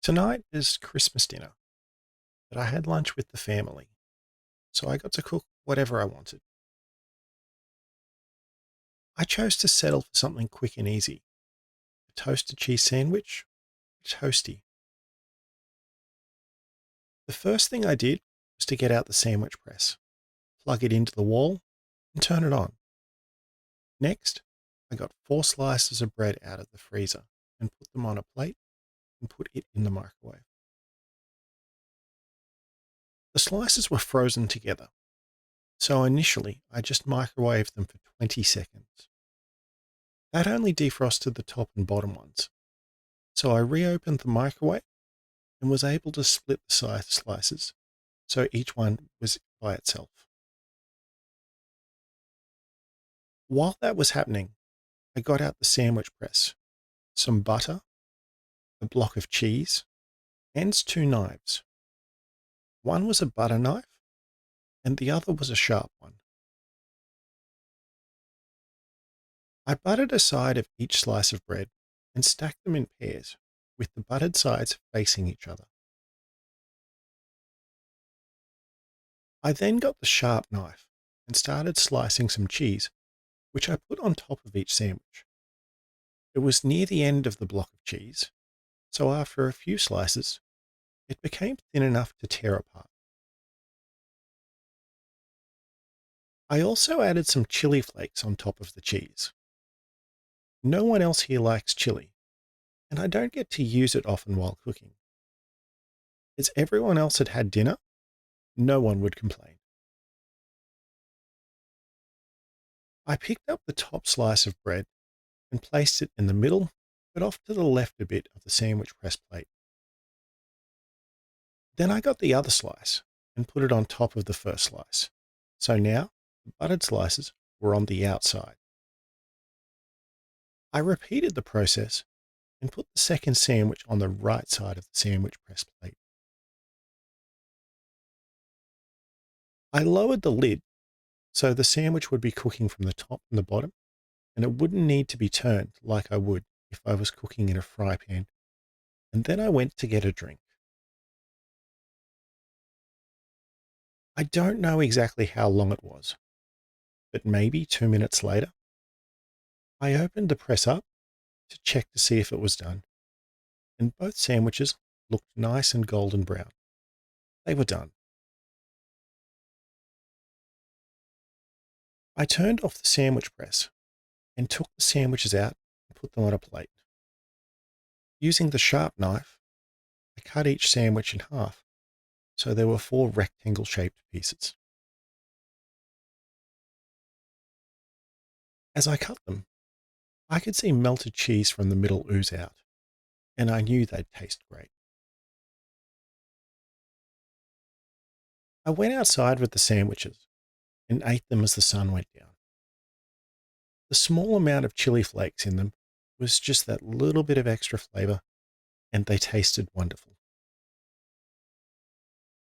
Tonight is Christmas dinner, but I had lunch with the family, so I got to cook whatever I wanted. I chose to settle for something quick and easy, a toasted cheese sandwich, toasty. The first thing I did was to get out the sandwich press, plug it into the wall, and turn it on. Next, I got 4 slices of bread out of the freezer and put them on a plate and put it in the microwave. The slices were frozen together, so initially I just microwaved them for 20 seconds. That only defrosted the top and bottom ones, so I reopened the microwave and was able to split the size slices so each one was by itself. While that was happening, I got out the sandwich press, some butter, a block of cheese, and 2 knives. One was a butter knife and the other was a sharp one. I buttered a side of each slice of bread and stacked them in pairs, with the buttered sides facing each other. I then got the sharp knife and started slicing some cheese, which I put on top of each sandwich. It was near the end of the block of cheese, so after a few slices, it became thin enough to tear apart. I also added some chili flakes on top of the cheese. No one else here likes chili, and I don't get to use it often while cooking. As everyone else had had dinner, no one would complain. I picked up the top slice of bread and placed it in the middle, but off to the left a bit of the sandwich press plate. Then I got the other slice and put it on top of the first slice. So now the buttered slices were on the outside. I repeated the process and put the second sandwich on the right side of the sandwich press plate. I lowered the lid so the sandwich would be cooking from the top and the bottom, and it wouldn't need to be turned like I would if I was cooking in a fry pan. And then I went to get a drink. I don't know exactly how long it was, but maybe 2 minutes later, I opened the press up to check to see if it was done, and both sandwiches looked nice and golden brown. They were done. I turned off the sandwich press and took the sandwiches out and put them on a plate. Using the sharp knife, I cut each sandwich in half, so there were 4 rectangle-shaped pieces. As I cut them, I could see melted cheese from the middle ooze out, and I knew they'd taste great. I went outside with the sandwiches and ate them as the sun went down. The small amount of chili flakes in them was just that little bit of extra flavor, and they tasted wonderful.